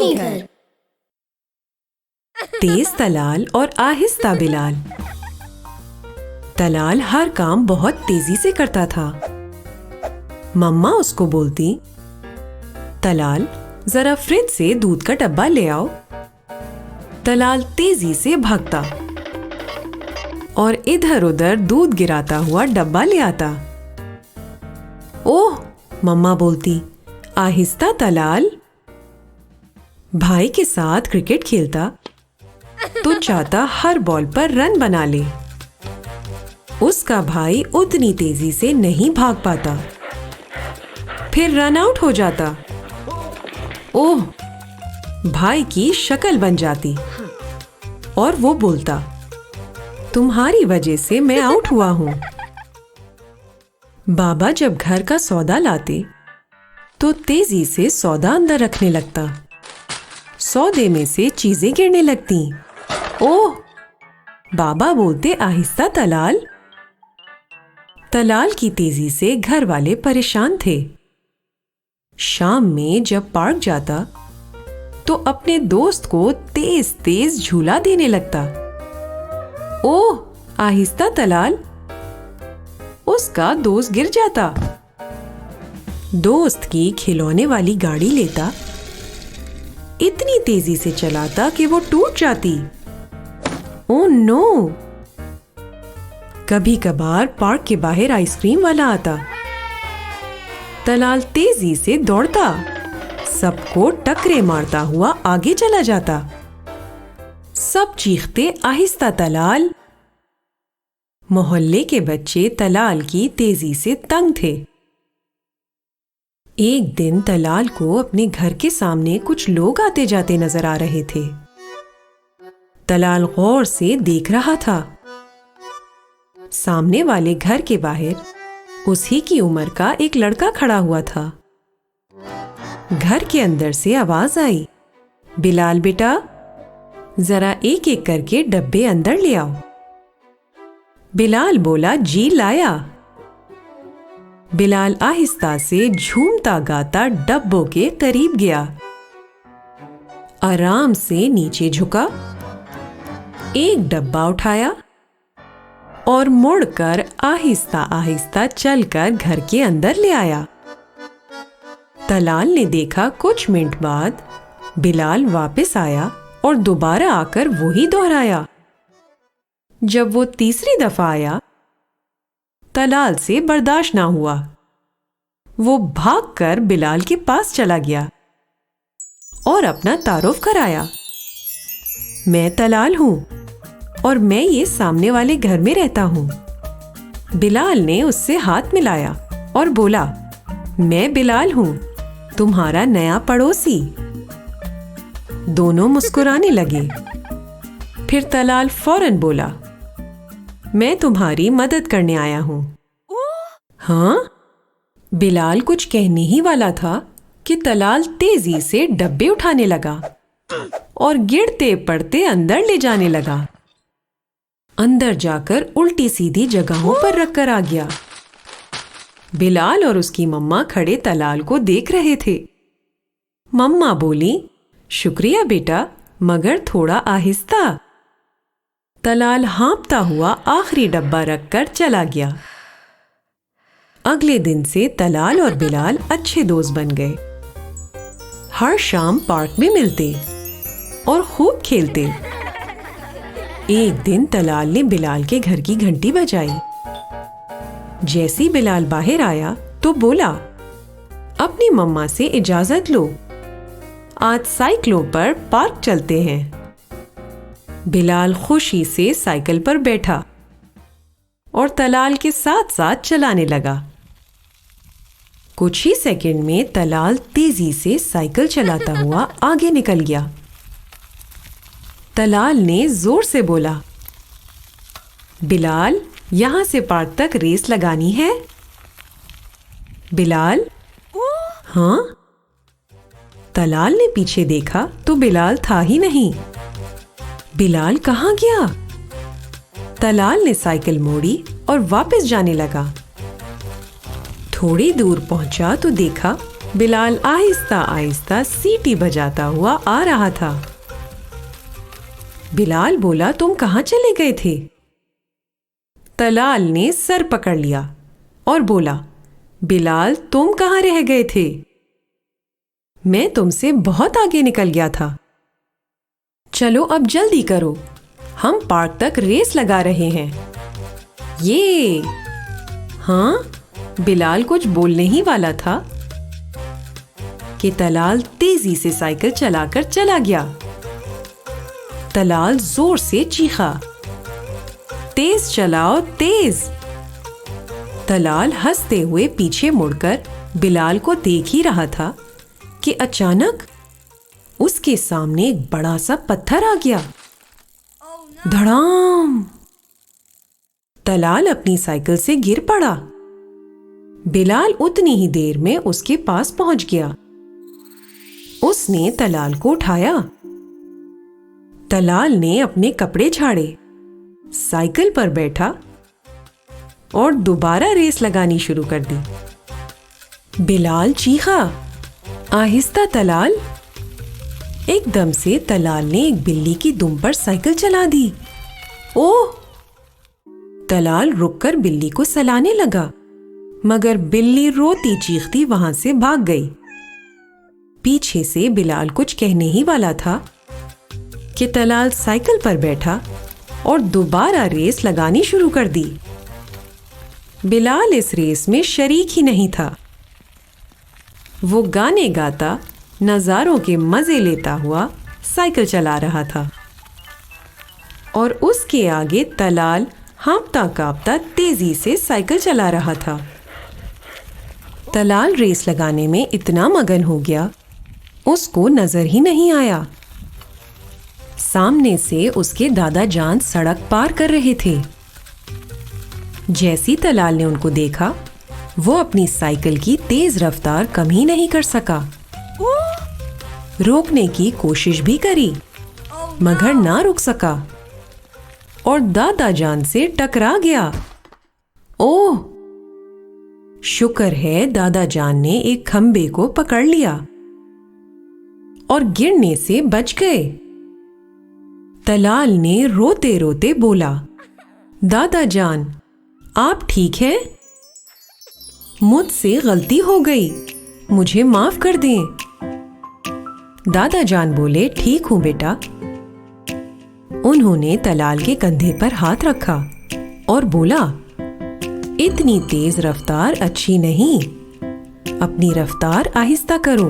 कहानी घर। तेज तलाल और आहिस्ता बिलाल। तलाल हर काम बहुत तेजी से करता था। मम्मा उसको बोलती, तलाल जरा फ्रिज से दूध का डब्बा ले आओ। तलाल तेजी से भागता और इधर उधर दूध गिराता हुआ डब्बा ले आता। ओह, मम्मा बोलती, आहिस्ता तलाल। भाई के साथ क्रिकेट खेलता तो चाहता हर बॉल पर रन बना ले। उसका भाई उतनी तेजी से नहीं भाग पाता, फिर रन आउट हो जाता। ओह, भाई की शक्ल बन जाती और वो बोलता, तुम्हारी वजह से मैं आउट हुआ हूं। बाबा जब घर का सौदा लाते तो तेजी से सौदा अंदर रखने लगता। सौदे में से चीजें गिरने लगती। ओह, बाबा बोलते, आहिस्ता तलाल। तलाल की तेजी से घर वाले परेशान थे। शाम में जब पार्क जाता तो अपने दोस्त को तेज तेज झूला देने लगता। ओह, आहिस्ता तलाल। उसका दोस्त गिर जाता। दोस्त की खिलौने वाली गाड़ी लेता, इतनी तेजी से चलाता कि वो टूट जाती। Oh no! कभी कभार पार्क के बाहर आइसक्रीम वाला आता। तलाल तेजी से दौड़ता, सबको टक्करे मारता हुआ आगे चला जाता। सब चीखते, आहिस्ता तलाल। मोहल्ले के बच्चे तलाल की तेजी से तंग थे। एक दिन तलाल को अपने घर के सामने कुछ लोग आते जाते नजर आ रहे थे। तलाल गौर से देख रहा था। सामने वाले घर के बाहर उसी की उम्र का एक लड़का खड़ा हुआ था। घर के अंदर से आवाज आई, बिलाल बेटा, जरा एक एक करके डब्बे अंदर ले आओ। बिलाल बोला, जी लाया। बिलाल आहिस्ता से झूमता गाता डब्बों के करीब गया। आराम से नीचे झुका, एक डब्बा उठाया और मुड़कर आहिस्ता आहिस्ता चलकर घर के अंदर ले आया। तलाल ने देखा कुछ मिनट बाद बिलाल वापस आया और दोबारा आकर वही दोहराया। जब वो तीसरी दफा आया, तलाल से बर्दाश्त ना हुआ। वो भागकर बिलाल के पास चला गया और अपना तारुफ कराया, मैं तलाल हूं और मैं ये सामने वाले घर में रहता हूं। बिलाल ने उससे हाथ मिलाया और बोला, मैं बिलाल हूं, तुम्हारा नया पड़ोसी। दोनों मुस्कुराने लगे। फिर तलाल फौरन बोला, मैं तुम्हारी मदद करने आया हूं। हाँ? बिलाल कुछ कहने ही वाला था कि तलाल तेजी से डब्बे उठाने लगा और गिरते पड़ते अंदर ले जाने लगा। अंदर जाकर उल्टी सीधी जगहों पर रखकर आ गया। बिलाल और उसकी मम्मा खड़े तलाल को देख रहे थे। मम्मा बोली, शुक्रिया बेटा, मगर थोड़ा आहिस्ता। तलाल हाँफता हुआ आखिरी डब्बा रखकर चला गया। अगले दिन से तलाल और बिलाल अच्छे दोस्त बन गए। हर शाम पार्क में मिलते और खूब खेलते। एक दिन तलाल ने बिलाल के घर की घंटी बजाई। जैसे बिलाल बाहर आया तो बोला, अपनी मम्मा से इजाजत लो, आज साइकिलों पर पार्क चलते हैं। बिलाल खुशी से साइकिल पर बैठा और तलाल के साथ साथ चलाने लगा। कुछ ही सेकंड में तलाल तेजी से साइकिल चलाता हुआ आगे निकल गया। तलाल ने जोर से बोला, बिलाल, यहां से पार्क तक रेस लगानी है। बिलाल, हाँ? तलाल ने पीछे देखा तो बिलाल था ही नहीं। बिलाल कहाँ गया? तलाल ने साइकिल मोड़ी और वापस जाने लगा। थोड़ी दूर पहुंचा तो देखा बिलाल आहिस्ता आहिस्ता सीटी बजाता हुआ आ रहा था। बिलाल बोला, तुम कहाँ चले गए थे? तलाल ने सर पकड़ लिया और बोला, बिलाल तुम कहाँ रह गए थे? मैं तुमसे बहुत आगे निकल गया था। चलो अब जल्दी करो, हम पार्क तक रेस लगा रहे हैं। ये हाँ, बिलाल कुछ बोलने ही वाला था कि तलाल तेजी से साइकिल चलाकर चला गया। तलाल जोर से चीखा, तेज चलाओ तेज। तलाल हंसते हुए पीछे मुड़कर बिलाल को देख ही रहा था कि अचानक उसके सामने एक बड़ा सा पत्थर आ गया। धड़ाम! तलाल अपनी साइकिल से गिर पड़ा। बिलाल उतनी ही देर में उसके पास पहुंच गया। उसने तलाल को उठाया। तलाल ने अपने कपड़े झाड़े, साइकिल पर बैठा और दोबारा रेस लगानी शुरू कर दी। बिलाल चीखा, आहिस्ता तलाल। एकदम से तलाल ने एक बिल्ली की दुम पर साइकिल चला दी। ओह! तलाल रुककर बिल्ली को सहलाने लगा, मगर बिल्ली रोती चीखती वहां से भाग गई। पीछे से बिलाल कुछ कहने ही वाला था कि तलाल साइकिल पर बैठा और दोबारा रेस लगानी शुरू कर दी। बिलाल इस रेस में शरीक ही नहीं था। वो गाने गाता, नज़ारों के मजे लेता हुआ साइकिल चला रहा था और उसके आगे तलाल हाँफता कांपता तेजी से साइकिल चला रहा था। तलाल रेस लगाने में इतना मगन हो गया, उसको नजर ही नहीं आया। सामने से उसके दादा जान सड़क पार कर रहे थे। जैसी तलाल ने उनको देखा, वो अपनी साइकिल की तेज रफ्तार कम ही नहीं कर सका। रोकने की कोशिश भी करी, मगर ना रुक सका और दादा जान से टकरा गया। ओह! शुक्र है दादा जान ने एक खंबे को पकड़ लिया और गिरने से बच गए। तलाल ने रोते रोते बोला, दादा जान, आप ठीक हैं? मुझसे गलती हो गई, मुझे माफ कर दें। दादा जान बोले, ठीक हूं बेटा। उन्होंने तलाल के कंधे पर हाथ रखा और बोला, इतनी तेज रफ्तार अच्छी नहीं, अपनी रफ्तार आहिस्ता करो,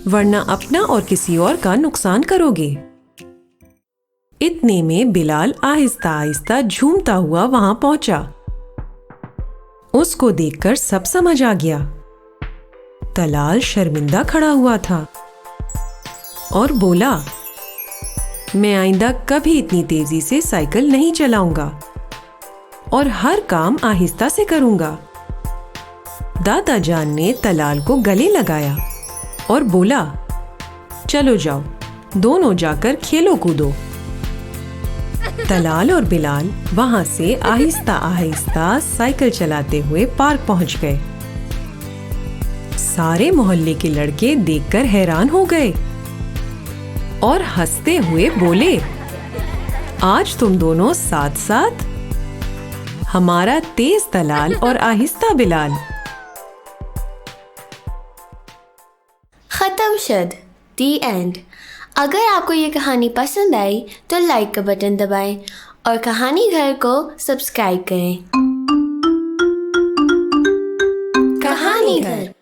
वरना अपना और किसी और का नुकसान करोगे। इतने में बिलाल आहिस्ता आहिस्ता झूमता हुआ वहां पहुंचा। उसको देखकर सब समझ आ गया। तलाल शर्मिंदा खड़ा हुआ था और बोला, मैं आइंदा कभी इतनी तेजी से साइकिल नहीं चलाऊंगा और हर काम आहिस्ता से करूंगा। दादा जान ने तलाल को गले लगाया और बोला, चलो जाओ, दोनों जाकर खेलो कूदो। तलाल और बिलाल वहां से आहिस्ता आहिस्ता साइकिल चलाते हुए पार्क पहुंच गए। सारे मोहल्ले के लड़के देखकर हैरान हो गए और हंसते हुए बोले, आज तुम दोनों साथ साथ, हमारा तेज तलाल और आहिस्ता बिलाल। खत्म शद, दी एंड। अगर आपको ये कहानी पसंद आई तो लाइक का बटन दबाएं और कहानी घर को सब्सक्राइब करें। कहानी घर।